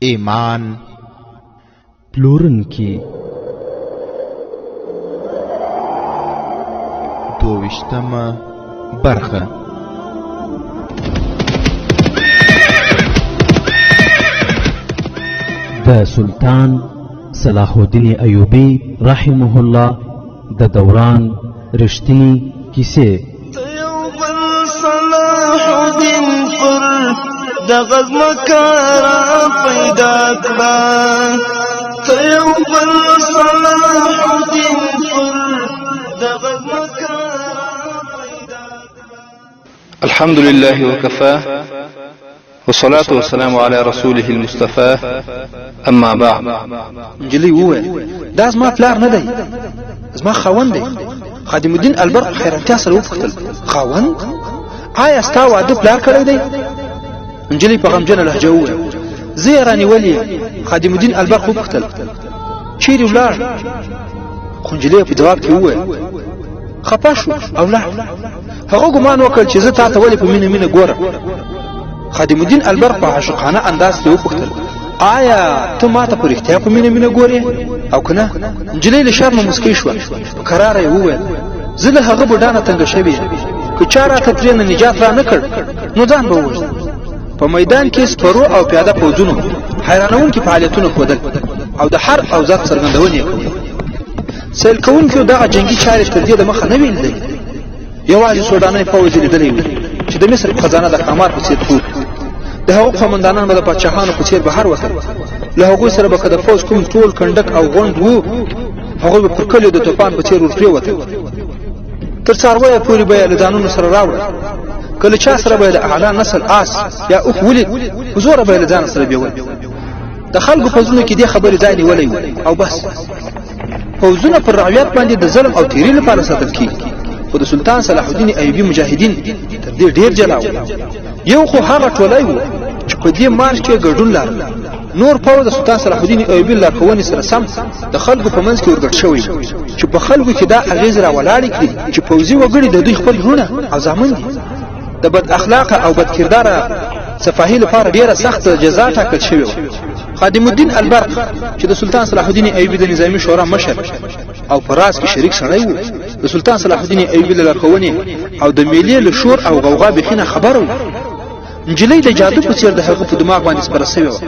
ایمان پلورونکی 22مه برخه د سلطان صلاح الدین ایوبی رحمه الله د دوران رښتینی کیسې. صلاح الدین پر د غزمکارا پیدا کړه، ته یو بل صلاح الدین پر د غزمکارا پیدا کړه. الحمد لله وكفى والصلاة والسلام على رسوله المصطفى اما بعد. نجلۍ وویل دا زما پلار نه دی، زما خاوند دی. خادم الدین البرق حیرانتیا سره وپوښتل خاوند؟ آیا ستا واده پلار کړی دی؟ نجلۍ په غمجنه لهجه وویل زه یې رانیولې. خادم الدین البرق وپوښتل چیرې ولاړ؟ خو نجلۍ په جواب کې وویل خپه شو او لاړ. هغه ګمان وکړ چې زه تا ته ولې په مینه مینه ګورم. خادم الدین البرق په عاشقانه انداز کې وپوښتل آیا ته ما ته په رښتیا په مینه مینه ګورې او که نه؟ نجلۍ له شرمه مسکۍ شوه، په کراره یې وویل زه له هغه بوډا نه تنګه شوې یم، که چا راته ترې نه نجات را نه کړ نو ځان به ووژنم. په میدان کې سپرو او پیاده پوځونو حیرانونکي فعالیتونه ښودل او د هر اوزار څرګندونې یې کولې. سیل کوونکو دغه جنګي چارې تر دې د مخه نه وې لیدلې. یوازې سوډاني پوځ یې لیدلی و چې د مصر خزانه د ښامار په څېر تود، د هغو قومندانان به د پاچاهانو په څېر بهر وتل. له هغوی سره به که د فوج کوم ټول کنډک او غونډ وو، هغوی به پر کلیو د توپان په څېر ورپرېوتل. تر څارویه پورې به یې له ځانونو سره راوړل. که له چا سره به یې د اعلی نسل آس یا اوښ ولید، په زوره به یې له ځانه سره بیول. د خلکو په زړونو کې دې خبرې ځای نیولی و او بس. پوځونه پر رعیت باندې د ظلم او تیري لپاره ساتل کېږي، خو د سلطان صلاح الدین ایوبي مجاهدین تر دې ډېر جلا وو. یو خو هغه ټولی و چې په دې مارچ کې ګډون لرل. نور پوځ د سلطان صلاح الدین ایوبي لارښوونې سره سم د خلکو په منځ کې ورګډ شوی چې په خلکو کې دا اغېز راولاړې کړي چې پوځي وګړي د دوی خپل وروڼه او زامن دي. د بد اخلاقه او بد کرداره صفاهي لپاره ډېره سخته جزا ټاکل شوې وه. خادم الدین البرق چې د سلطان صلاح الدین ایوبي د نظامي شورا مشر او په راز کې شریک سړی و، د سلطان صلاح الدین ایوبي له لارښوونې او د میلې له شور او غوغا بېخي نه خبر و. نجلۍ د جادو په څېر د هغه په دماغ باندې سپره سوې وه.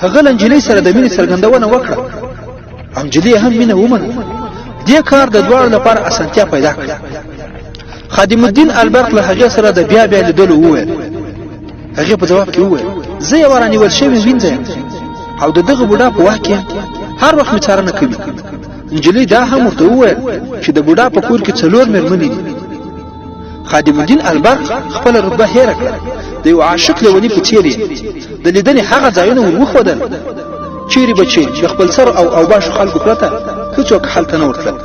هغه له نجلۍ سره د مینې څرګندونه وکړه او نجلۍ هم مینه ومنله. دې کار د دواړو لپاره اسانتیا پیدا کړه. خادم الدین البرق له هغې سره د بیا بیا لیدلو وویل. هغې په جواب کې وویل زه یوه رانیول شوې وینځه یم او د دغه بوډا په وخت کې هر وخت مې څارنه کوي. نجلۍ دا هم ورته وویل چې د بوډا په کور کې 4 مېرمنې دي. خادم الدین البرق خپله رتبه هېره کړه. د یو عاشق لیوني په څېر یې د لیدنې هغه ځایونه ور وښودل چیرې به چې د خپل سر او اوباشو خلکو پرته هېڅوک هلته نه ورتلل.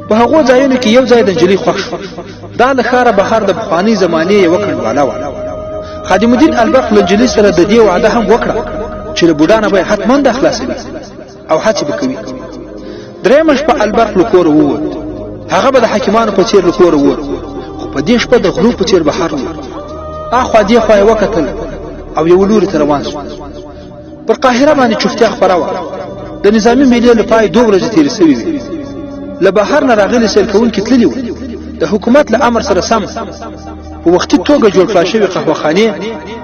په هغو ځایونو کې یو ځای د نجلۍ خوښ شو. دا له ښاره بهر د پخوانۍ زمانې یوه کنډواله وه. خادم الدین البرق له نجلۍ سره د دې وعده هم وکړه چې له بوډا نه به یې حتما د خلاصوي او هڅې به کوي. درېیمه شپه البرق له کوره ووت. هغه به د حکیمانو په څېر له کوره ووت، خو په دې شپه د غلو په څېر بهر ووت. اخوا دې خوا یې وکتل او یو لوري ته روان شو. پر قاهره باندې چوفتیا خپره وه. د نظامي میلې له پای 2 ورځې تېرې سوې وې. له بهر نه راغلي سیل کوونکي تللي وو. د حکومت له امر سره سم په وختي توګه جوړ کړای شوې قهوهخانې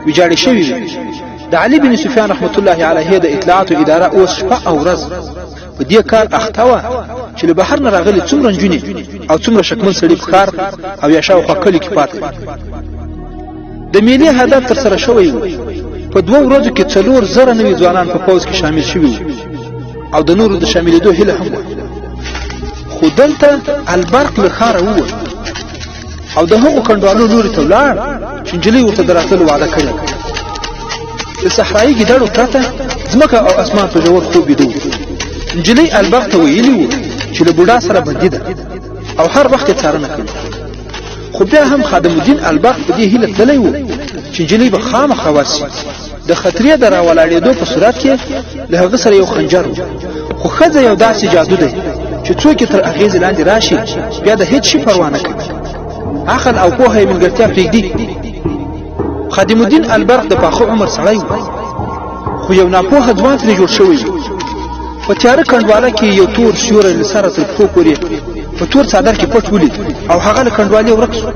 ویجاړې شوې وې. د علي بن سفیان رحمت الله علیه د اطلاعاتو اداره اوس شپه او ورځ په دې کار اخته وه چې له بهر نه راغلي څومره نجونې او څومره شکمن سړي په ښار او یا شاوخوا کلي کې پاتې. د میلې هدف ترسره شوی و. په 2 ورځو کې 4,000 نوي ځوانان په پوځ کې شامل شوي وو او د نورو د شاملېدو هیله هم وه. خو دلته البرق له ښاره ووت او د هغو کنډوالو لوري ته ولاړ چې نجلۍ ورته د راتلو وعده کړې. د صحرایي ګیدړو پرته ځمکه او اسمان په ژور خوب ویده و. نجلۍ البرق ته ویلي وو چې له بوډا سره بندي ده او هر وخت یې څارنه کوي. خو بیا هم خادم الدین البرق په دې هیله تللی و چې نجلۍ به خامخا ورسي. د خطرې د راولاړېدو په صورت کې له هغه سره یو خنجر و. خو ښځه یو داسې جادو دی چې څوک یې تر اغېزې لاندې راشي بیا د هېڅ شي پروا نه کوي. عقل او پوهه یې ملګرتیا پرېږدي. خادم الدین البرق د پاخه عمر سړی و، خو یو ناپوهه ځوان ترې جوړ شوی په تیاره کنډواله کې یو تور سیوری له سره تر پښو پورې په تور څادر کې پټ ولید او هغه له کنډوالې ورک شو.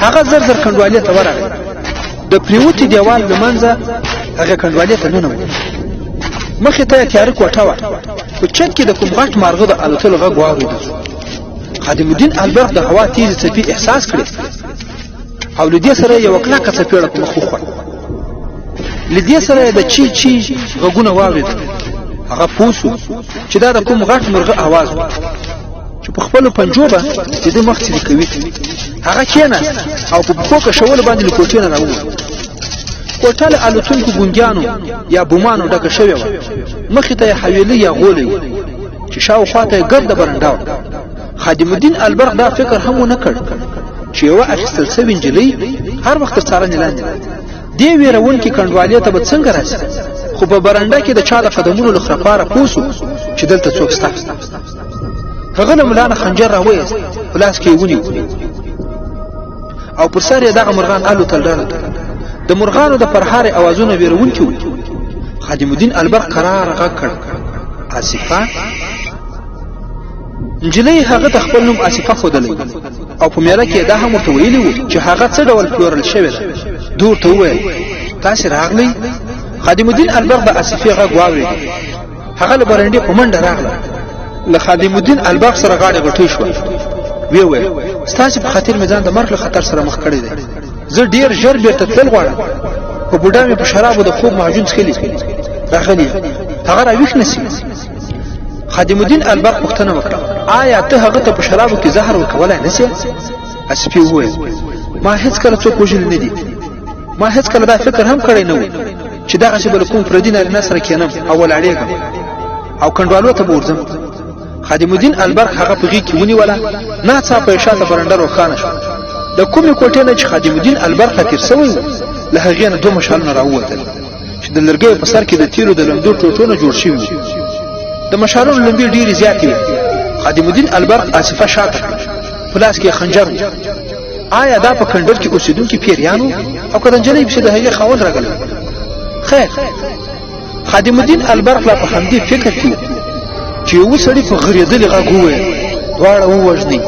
هغه زر زر کنډوالې ته ورغی. د پریوتي دیوال له منځه هغه کنډوالې ته ننوت. مخې ته یې تیاره کوټه وه. په چت کې د کوم غټ مارغه د الوتلو غږ واورېدل شو. خادم الدین البرق د هوا تیزې څپې احساس کړې او له دې سره یوه کلکه څپېړه په مخ وخوړه. له دې سره یې د چی چی غږونه واورېدل. هغه پوه شو چې دا د کوم غټ مرغه اواز و چې په خپلو پنجو به د ده مخ څیرې کوي. هغه کېناست او په پښو کشولو باندې له کوټې نه راووت. کوټه له الوتونکو ګونګیانو یا بومانو ډکه شوې وه. مخې ته یې حویلۍ یا غولی و چې شاوخوا ته یې ګرده برنډه وه. خادم الدین البرق دا فکر هم ونه کړ چې یوه اخیستل سوې نجلۍ هر وخت تر څارنې لاندې ده. دې ویرونکې کنډوالې ته به څنګه راسي؟ خو په برنډه کې د چا د قدمونو له خرپاره پوه شو چې دلته څوک شته. هغه له ملا نه خنجر راویست، په لاس کې یې ونیو او پر سر یې دغه مرغان الوتل ډارت. د مرغانو د پرهارې اوازونه ویرونکي وو. خادم الدین البرق قرار غږ کړ: آصفه. نجلۍ هغه ته خپل نوم آصفه ښودلی او په میله کې دا هم ورته ویلي وو چې هغه څه ډول پلورل شوې ده. ده ورته وویل: تاسې راغلی؟ خادم الدین البرق د آصفې غږ واورېد. هغه له برنډې په منډه راغله. له خادم الدین البرق سره غاړې غټۍ شوه. ویې ویل: ستاسې په خاطر مې ځان د مرګ له خطر سره مخ کړی دی. زه ډېر ژر بېرته تلل غواړم. په بوډا مې په شرابو د خوب معجون څښلي. راغلی هغه راویښ نه شي. خادم الدین البرق پوښتنه وکړه: آیا ته هغه ته په شرابو کې زهر ورکولی نه شې؟ آصفې وویل: ما هېڅکله څوک وژلي نه دي. ما هېڅکله دا فکر هم کړی نه و چې دغسې به له کوم پردي نارینه سره کښېنم او ولاړېږم او کنډوالو ته به ورځم. خادم الدین البرق هغه په غېږ کې ونیوله. ناڅاپه یې شاته برنډه روښانه شوه. د کومې کوټې نه چې خادم الدین البرق ته تېر سوی و، له هغې نه دوه مشالونه راووتل چې د لرګیو په سر کې د تیلو د لمدو ټوټو نه جوړ شوي وو. د مشالونو لمبې ډېرې زیاتې وې. خادم الدین البرق آصفه شاته کړه. په لاس کې یې خنجر و. آیا دا په کنډر کې اوسېدونکي پیریان وو او که د نجلۍ پسې د هغې خاوند راغلی و؟ خیر، خادم الدین البرق لا په همدې فکر کې و چې یوه سړي په غرېدلي غږ وویل: دواړه ووژنئ.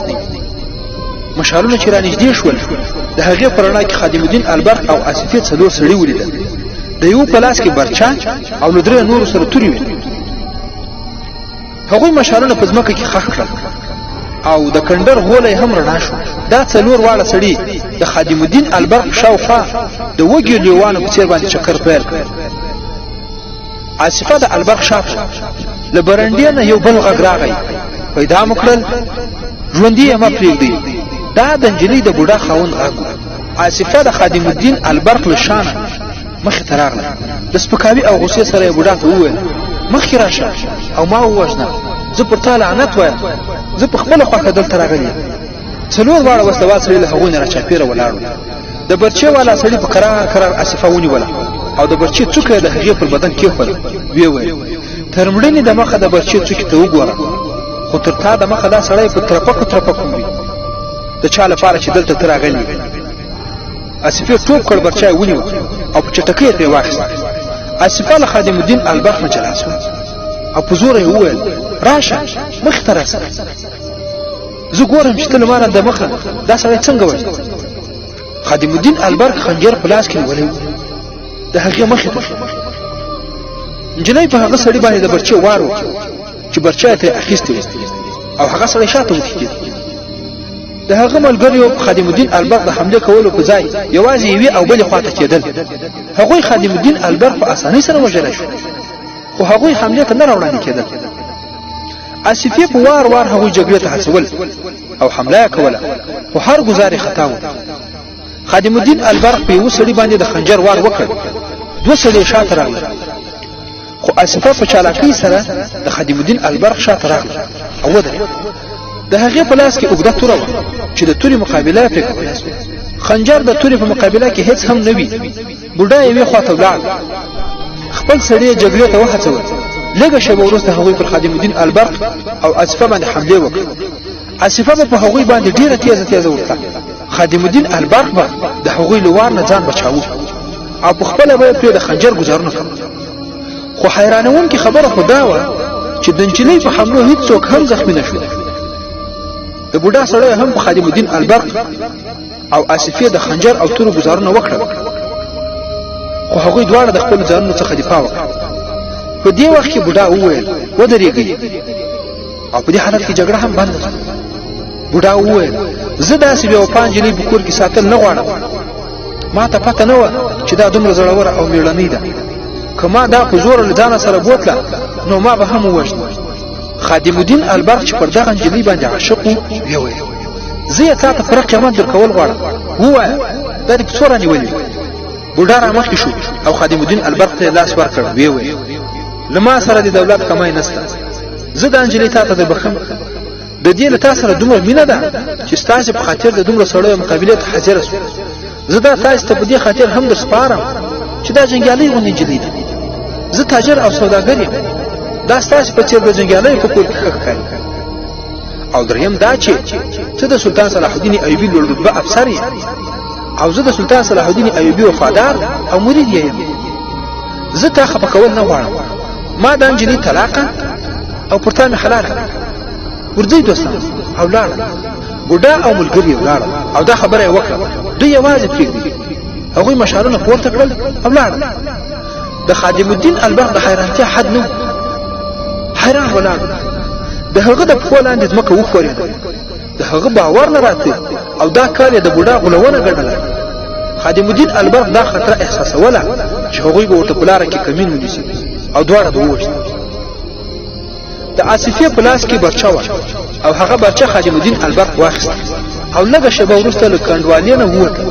مشالونه چې رانږدې شول، د هغې په رڼا کې خادم الدین البرق او آصفې څلور سړي ولیدل. د یوه په لاس کې برچه او له درې نورو سره تورې وې. هغوی مشالونه په ځمکه کې ښخ کړل او د کنډر غولی هم رڼا شو. دا څلور واړه سړي د خادم الدین البرق شاوخوا د وږیو لیوانو په څېر باندې چکر پیل کړ. آصفه د البرق شاته له برنډې نه یو بل غږ راغی: پیدا مو کړل؟ ژوندي یې مه پرېږدئ. دا د نجلۍ د بوډا خاوند غږ و. آصفه د خادم الدین البرق له شانه مخې ته راغله. د سپکاوي او غوسې سره یې بوډا ته وویل: مخکې راشه او ما ووژنه. زه پر تا لعنت وایم. زه په خپله خوښه دلته راغلی یم. څلور واړه وسلوال سړي له هغوی نه راچاپېره ولاړ وو. د برچې والا سړي په کرار کرار آصفه ونیوله او د برچې څوکه یې د هغې پر بدن کېښوله. ویې ویل: تر مړینې د مخه د برچې څوکې ته وګوره، خو تر تا د مخه دا سړی په ترپکو ترپکو وي. د چا لپاره چې دلته ته راغلی وي. آصفې ټوپ کړ، برچه یې ونیو او په چټکۍ یې ترې واخیست. آصفه له خادم الدین البرق نه جلا شوه او په زوره یې وویل: راشه مخې ته راشه. زه ګورم چې ته له ما نه د مخه دا سړی څنګه وژنې. خادم الدین البرق خنجر په لاس کې نیولی و. د هغې مخې ته شو. نجلۍ په هغه سړي باندې د برچې وار وکړ چې برچه یې ترې اخیستې وه او هغه سړی شاته وتښتېد. د هغه ملګریو په خادم الدین البرق د حملې کولو په ځای یوازې یوې او بلې خواته کېدل. هغوی خادم الدین البرق په اسانۍ سره وژلی شو، خو هغوی حملې ته نه راوړاندې کېدل. آصفې په وار وار هغوی جګړې ته هڅول او حمله یې کوله، خو هر ګزار یې خطا و. خادم الدین البرق په یوه سړي باندې د خنجر وار وکړ. دوه سړي شاته راغلل، خو آصفه په چالاکۍ سره د خادم الدین البرق شاته راغله او ودرېده. د هغې په لاس کې اوږده توره وه چې د تورې مقابله یې پرې کولی شوه. خنجر د تورې په مقابله کې هېڅ هم نه وي. بوډا یوې خواته ولاړ، خپل سړي یې جګړې ته وهڅول. لږه شېبه وروسته هغوی پر خادم الدین البرق او آصفه باندې حملې وکړې. آصفه به په هغوی باندې ډېره تیزه تیزه ورتله. خادم الدین البرق به د هغوی له وار نه ځان بچاوه. او په خپل به په د خنجر گزارونه کوم خو حیرانونکې خبره خدا و چې د نجلۍ په حملو هیڅ څوک هم زخمی نشو د بوډا سړی هم په خادم الدین البرق او آصفیه د خنجر او تورو گزارونه وکړل خو هغوی دواړه د خپل ځانونو څخه دفاع وکړه په دې وخت کې بوډا وویل ودرېږئ او په دې حالت کې جګړه هم بنده شوه بوډا وویل زه داسې بې وفا نجلۍ په کور کې ساتل نه غواړم ما ته پته نه وه چې دا دومره زړوره او مېړنۍ ده که ما دا په زوره له ځانه سره بوتله نو ما به هم ووژنه خادم الدین البرق چې پر دغه نجلۍ باندې عاشق و ویې زه یې تا ته پوره قیمت درکول غواړم ووایه دا دې په څو رانیولې بوډا را مخکې شو او خادم الدین البرق ته یې لاس ورکړ ویې ویل له ما سره د دولت کمای نشته زه دا نجلۍ تا ته دربخم د دې له تا سره دومره مینه ده چې ستاسې په خاطر د دومره سړیو مقابلې ته حاضره شوم زه دا تاسې ته په دې خاطر هم در سپارم چې دا جنګیالۍ غوندې نجلۍ ده زه تاجر او سوداګر یم دا ستاسې په څېر د جنګیالیو په کور کې ښه ښکاري او دریم دا چې ته د سلطان صلاح الدین ایوبي لوړ رتبه افسر یې او زه د سلطان صلاح الدین ایوبي وفادار او مرید یم زه تا خفه کول نه غواړم ما دا نجلۍ طلاقه او پر تا مې حلاله ورځئ دوستان او لاړه بوډا او ملګري ولاړل او دا خبره یې وکړه دوی یوازې پرېږدي هغوی مشعلونه پورته کړل او لاړل د خادم الدین البرق د حیرانتیا حد نه حیران ولاړ د هغه د پښو لاندې ځمکه وښورېده د هغه باور نه راته او دا کار یې د بوډا غولونه ګڼله خادم الدین البرق دا خطر احساسوله چې هغوی به ورته په لاره کې کمین ونیسي او دواړه به ووژني د آصفیه په لاس کې برچه وه او هغه برچه خادم الدین البرق واخیسته او لږه شېبه وروسته له کنډوالې نه ووته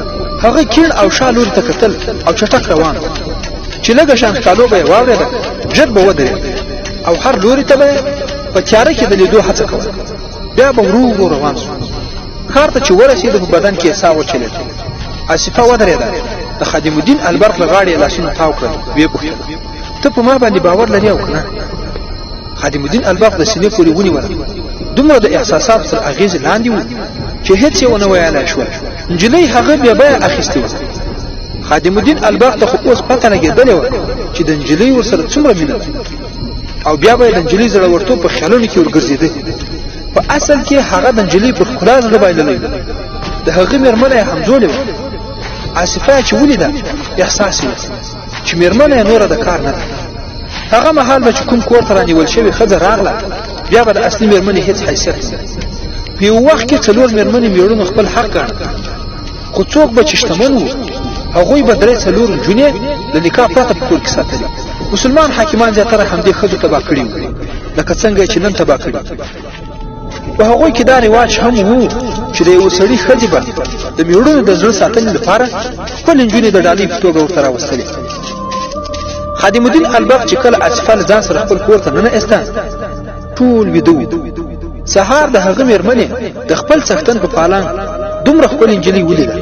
هغه کیڼ او شا لوري ته کتل او چټک روان چې لږه شان ښکالو به یې واورېده ژر به ودرېد او هر لوري ته به په تیاره کې د لیدو هڅه کوله بیا به ورو ورو روان شو ښار ته چې ورسېده په بدن کې یې ساه وچلېده آصفه ودرېده د خادم الدین البرق له غاړې یې لاسونه تاو کړل ویې پوښتل ته په ما باندې باور لرې او که نه خادم الدین البرق د سینې پورې ونیوله دومره د احساساتو تر اغېزې لاندې و چې هېڅ یې ونه ویلی شول نجلۍ هغه بیا بیه اخیستې وه خادم الدین البرق ته خو اوس پته لګېدلې وه چې د نجلۍ ورسره څومره مینه ده او بیا به یې د نجلۍ زړورتوب په خیالونو کې ورګرځېده په اصل کې هغه د نجلۍ پر ښکلا زړه بایللی و د هغې مېرمنه یې همزولې وه آصفه چې ولیده احساس یې چې مېرمنه یې نوره د کار نه ده هغه مهال به چې کوم کور ته رانیول شوې ښځه راغله بیا به د اصلي مېرمنې هېڅ حیثیت نه په یو وخت کې 4 مېرمنې مېړونو خپل حق ګاڼه خو څوک به چې شتمن وو هغوی به 3-4 نجونې د نکاح پرته په کور کې ساتلې مسلمان حاکمان زیاتره همدې ښځو تباه کړي وو لکه څنګه چې نن تباه کړي په هغوی کې دا رواج هم وو چې د یو سړي ښځې به د مېړونو د زړه ساتنې لپاره خپل نجونې د ډالۍ په توګه ورته راوستلې خادم الدین البرق چې کله آصفه له ځان سره خپل کور ته ننویسته ټول ویده وو سهار د هغه مېرمنې د خپل څښتن په پالان دومره ښکلې نجلۍ ولیده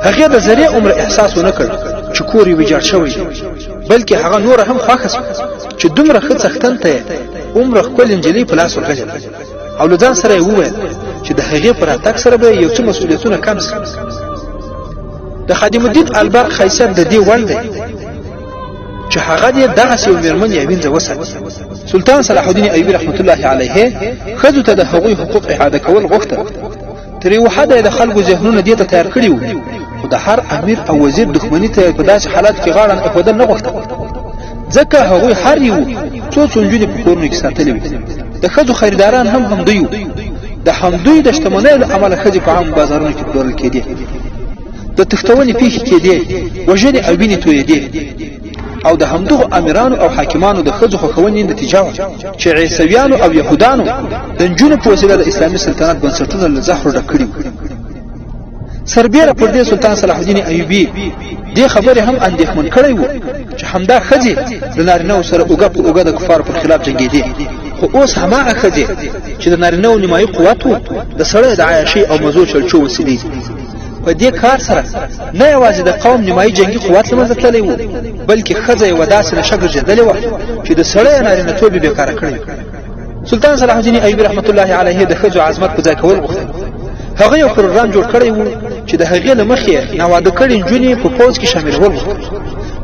هغې د ذرې عمره احساس ونه کړ چې کور یې ویجاړ شوی دی بلکې هغه نوره هم خوښه شوه چې دومره ښه څښتن ته یې عمره ښکلې نجلۍ په لاس ورغلې او له ځان سره یې وویل چې د هغې په راتګ سره به یو څه مسؤلیتونه کم شي د خادم الدین البرق حیثیت د دې وړ دی چې هغه دې دغسې یو مېرمن یا وینځه وساتي سلطان صلاح الدین ایوبي رحمت الله علیه ښځو ته د هغوی حقوق اعاده کول غوښته تر یو حده یې د خلکو ذهنونه دې ته تیار کړي وو خو د هر امیر او وزیر دښمني ته په داسې حالاتو کې غاړه ایښودل نه غوښته ځکه هغوی هر یو څو نجونې په کورونو کې ساتلې وې د ښځو خریداران هم همدوی وو د همدوی د شتمنۍ له امله ښځې په عامو بازارونو کې پلورل کېدې د تښتونې پیښې کېدې وژنې او وینې تویېدې او د همدغو امیرانو او حاکمانو د ښځو خوښونې نتیجه وه چې عیسویانو او یهودانو د نجونو په وسیله د اسلامي سلطنت بنسټونه له زهرو ډک کړي وو سربیره پر دې سلطان صلاح الدین ایوبي دې خبرې هم اندېښمن کړی و چې همدا ښځې د نارینهو سره اوږه په اوږه د کفارو پر خلاف جنګېدې خو اوس هماغه ښځې چې د نارینهو نیمایي قوت و د سړی د عیاشۍ او مزو چلچو وسیلې په دې کار سره نه یوازې د قوم نیمایي جنګي قوت له منځه تللی و بلکې ښځه یوه داسې نشه ګرځېدلې وه چې د سړی نارینهتوب یې بېکاره کړی سلطان صلاح الدین ایوبي رحمت الله علیه د ښځو عظمت په ځای کول غوښتل هغه یو پروګرام جوړ کړی و چې د هغې له مخې ناواده کړي نجونې په پوځ کې شاملول غوښتل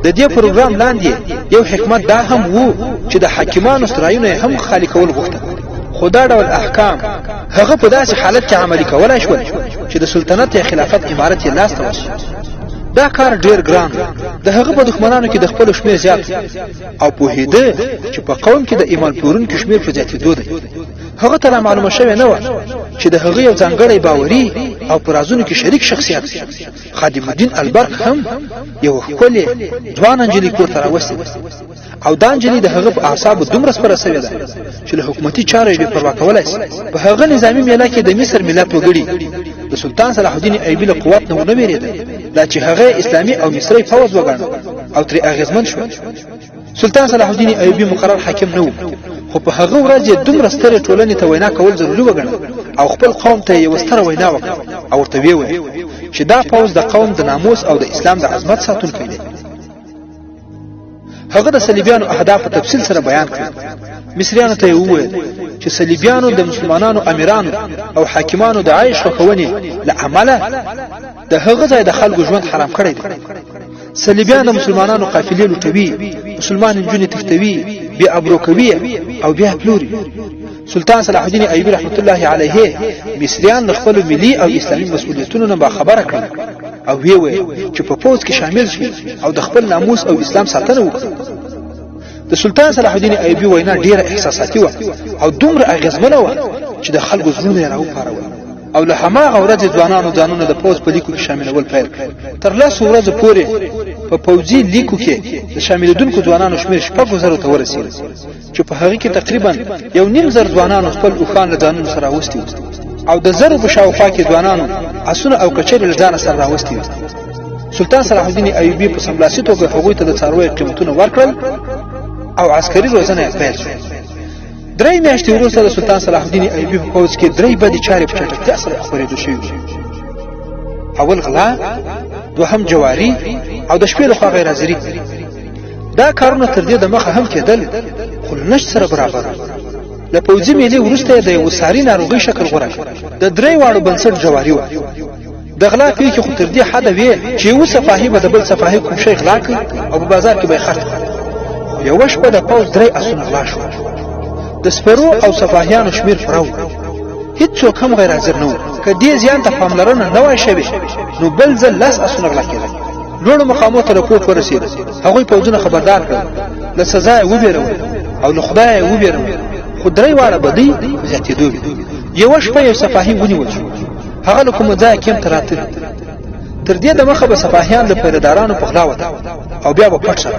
د دې پروګرام لاندې یو حکمت دا هم وو چې د حاکمانو سرایونه هم خالی کول غوښتل خو دا ډول احکام هغه په داسې حالت کې عملي کولای شول چې د سلطنت یا خلافت امارت یې لاس ته ورشي دا کار ډیر ګران د هغه په دښمنانو کې د خپل شمیر زیات او پوهیده چې په قوم کې د ایمان پورونکو شمیر په زیاتېدو دی هغه ته معلومه شوې نه و چې د هغه یو ځانګړی باوري او پرازونو کې شریک شخصیت خادم الدین البرق هم یو ښکلې ځوان انجلۍ کور ته راوستې او دا انجلۍ د هغه په اعصابو دومره سپره شوې ده چې له حکومتي چارو یې پروا کولای شي په هغه نظامی میله کې د مصر ملت وګړي د سلطان صلاح الدین ایوبي له قوت نه ویریده دا چې هغه اسلامي او مصری فوج وګڼه او تر اغیزمن شو سلطان صلاح الدین ایوبي مقرر حاکم نه و خو په هغه ورځ دومره ستره ټولنې ته وینا کول ضروري وګڼه او خپل قوم ته یو ستره وینا وکړه او ورته ویل چې دا فوج د قوم د ناموس او د اسلام د عظمت ساتونکی دی هغه د صلیبیانو اهداف په تفصیل سره بیان کړ مصریانو ته وویل چې صلیبیانو د مسلمانانو امیرانو او حاکمانو د عیش خوونې له عمله د هغه ځای د خلکو ژوند حرام کړی دی صلیبیان د مسلمانانو قافلې لوټوي مسلمان نجونې تښتوي بیا ابرو کوي او بیا پلوري سلطان صلاح الدین ایوبي رحمت الله علیه مصریان د خپل ملي او اسلامي مسؤلیتونو نه باخبره کړل او وی چې په فوج کې شامل شي او د خپل ناموس او اسلام ساتنه وکړي د سلطان صلاح الدین ایوبي وینا ډیره احساساتي و او دومره اغیزمنه و چې د خلکو زړونه یې راوپارول او له هماغه ورځې ځوانانو ځانونه د فوج په لیکو کې شاملول پیل کړ تر لاسو ورځې پورې په فوجي لیکو کې د شاملېدونکو ځوانانو شمېر 6,000 ته ورسېد چې په هغه کې تقریبا 1,500 ځوانانو خپل اوښان له ځانونو سره راوستي او د زرو په شاوخوا کې ځوانانو اسونه او کچرې له ځانه سره راوستي سلطان صلاح الدین ایوبي په سملاسي توګه هغوی ته د څارویو قیمتونه ورکړل او عسکري روزنه یې پیل شوه درې میاشتې وروسته د سلطان صلاح الدین ایوبي په فوج کې درې بدې چارې په چټکتیا سره خپرېدو شوې اول غلا دوهم جواري او د شپې لخوا غیر حاضري دا کارونه تر دې د مخه هم کېدل خو نشت سره برابر له پوځي میلې وروسته د یو ساري ناروغي شکل غوره د درې واړو بنسټ جواري و د غلا پیښې خو تر دې حده وې چې یو صفاهي به د بل صفاهي کوم شی غلا کړ او په بازار کې به خرڅ کړ یو شپه د فوج درې اسونه غلا شو د سپرو او صفاهیانو شمیر فراو هیڅوک هم غیر حاضر نه و که دې زیان ته پاملرنه نه وای شوې نو بل ځل لاس اسونه غلا کېدل لوړو مقامو ته رپورټ ورسېد هغوی فوجونه خبردار کړل له سزا یې وبېرول او له خدای یې وبېرول خو درې واړه بدۍ زیاتېدو یوه شپه یو صفاهي ونیول شو هغه له کومه ځایه کیم ته راتلل تر دې د مخه به صفاهیان له پیرهدارانو په غلا وته او بیا به پټ شول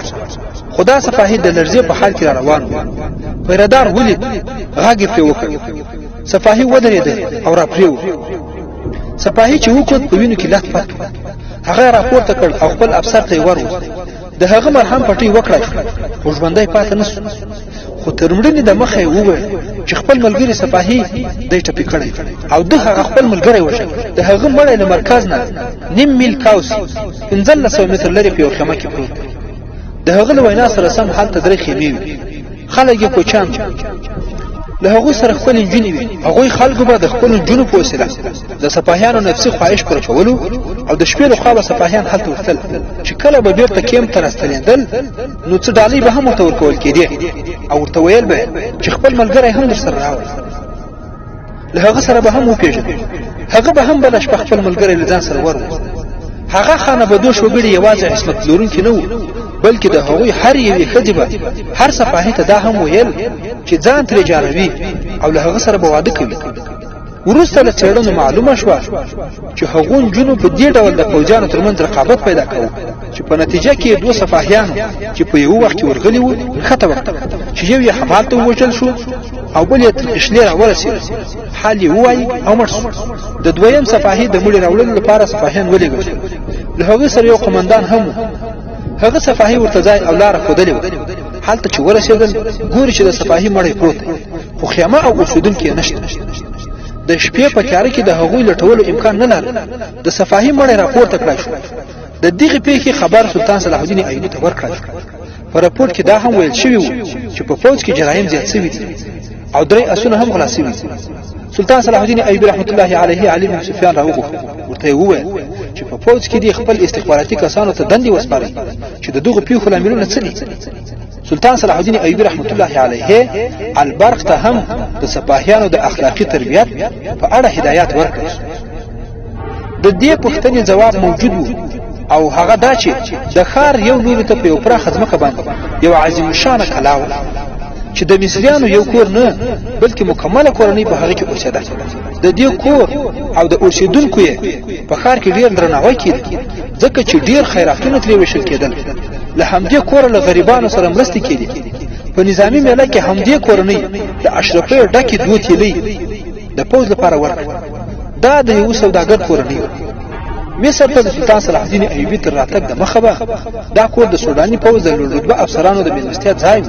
خدا صفاهي د لړزې په حال کې را روان و پیرهدار ولید غږ یې پرې وکړ صفاهي ودرېد او را پریوت صفاهي چې وکړ په وینو کې لټ پټ هغه راپورته کړ او خپل افسر ته ورغی د هغه مرهم پټي وکړه خو ژوندۍ پاتې نشو خو تر مړینې د مخه یې وویل چې خپل ملګری صفاهي دی ټپي کړی او د هغه خپل ملګری وشو د هغه مړی له مرکز نه نیم میل کاوس 1500 متر لري په یو خیمه کې پروت د هغه له وینا سره سم هلته درې خیمې وي خلک یې کوچان له هغه سره خپل انجونی وي هغه خلکو به د خپل انجونو په وسیله د صفاهیانو نفسي خواهش پر کولو او د شپې له خوا به صفاهیان هلته ورتل چې کله به بیرته کیم تر استلیندل نو څه ډالۍ به هم ورته ورکول کېدې او ورته ویل به چې خپل ملګری هم در سره راوړي له هغه سره به هم وپېژني هغه به هم بله شپه خپل ملګری له ځان سره وروست هغه خانه بدوش وګړي یوازې عصمت لرونکي نه وو بلکې د هغوی هر یوې ښځې به هر صفاهي ته دا هم ویل چې ځان ترې جاروي او له هغه سره به واده کوي وروسته له څېړنو معلومه شوه چې هغو نجونو په دې ډول د فوجیانو ترمنځ رقابت پیدا کوو چې په نتیجه کې دوه صفاهیانو چې په یو وخت کې ورغلي وو ښته وکړه چې یو یې همالته ووژل شو او بل یې تر قشلې راورسېد حال یې ووایي او مړ شو د دویم صفاهي د مړي راوړلو لپاره صفاهیان ولېږل شول له هغې سره یو قمندان هم و هغه صفاهي ورته ځای او لاره ښودلې وه هلته چې ورسېدل ګوري چې د صفاهي مړی پروت دی خو خیمه او اوسېدونکي یې نشته د شپې په تیاره کې د هغوی لټولو امکان نه لري د صفاهي مړی راپورته کړای شو د دغې پیښې خبر سلطان صلاح الدین ایوبي ته ورکړل شو په راپورټ کې دا هم ویل شوي وو چې په فوج کې جرایم زیات شوي دي او درې اسونه هم غلا شوي سلطان صلاح الدین ایوبي رحمت الله علیه علي بن سفیان راوغوښت ورته یې وویل چې په فوج کې د خپل استخباراتي کسانو ته دندې وسپاري چې د دغه پیښو لاملونه څه دي. سلطان صلاح الدین ایوبی رحمت الله علیه البرق ته هم د سپاهیانو د اخلاقی تربیت په اړه هدایات ورکړل. د دې پوښتنې جواب موجود و او هغه دا چې د ښار یو لوري ته په یو پراخه ځمکه باندې یو عظیم شانه کلا و چې د مصریانو یو کور نه بلکې مکمله کورنۍ په هغه کې اوسېده. د دې کور او د اوسېدونکو یې په ښار کې ډېر درناوی کېده ځکه چې ډېر خیراتونه ترې ویشل کېدل. له همدې کوره له غریبانو سره مرستې کېدې. په نظامي میله کې همدې کورنۍ د اشرفیو ډکې 2 تیلۍ د پوځ لپاره ورکړه. دا د یو سوداګر کورنۍ و. مصر ته د سلطان صلاح الدین ایوبي تر راتګ د مخه به دا کور د سوداني پوځ د لوړ رتبه افسرانو د مېلمستیا ځای و.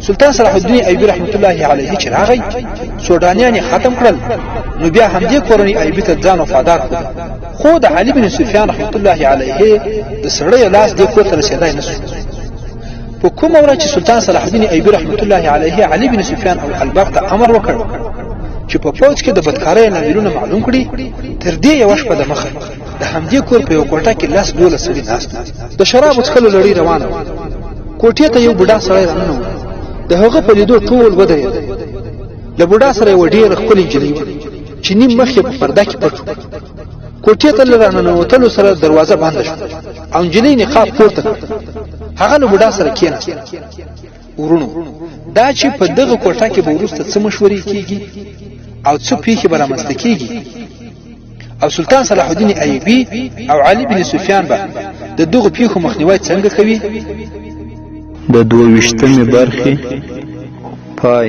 سلطان صلاح الدین ایوبی رحمت الله علیه چې راغی سودانیان ختم کړل نو بیا همدې کورنۍ ایوبی ته ځان وفادار کړ. خو د علي بن سفیان رحمت الله علیه د سړی لاس دې کور ته رسیدای نه شو. په کومه ورځ چې سلطان صلاح الدین ایوبی رحمت الله علیه علي بن سفیان او البرق ته امر وکړ چې په فوج کې د بدکارۍ لاملونه معلوم کړي تر دې یو شپه د مخه د همدې کور په یو کوټه کې لاس 12 سړي ناست د شراب څښلو لړۍ روانه. کوټې ته یو بوډا سړی راننوت. د هغه په لیدو ټول ودرېدل. له بوډا سره یو ډېره ښکلې نجلۍ وه چې نیم مخ یې په پرده کې پټ و. کوټې ته له راننوتلو سره دروازه بنده شوه او نجلۍ نقاب پورته کړ. هغه له بوډا سره کېناست. ورونو دا چې په دغه کوټه کې به وروسته څه مشورې کېږي او څه پیښې به رامنځته کېږي او سلطان صلاح الدین ایوبي او علي بن سفیان به د دغو پیښو مخنیوی څنګه کوي. د 22مې برخې پای.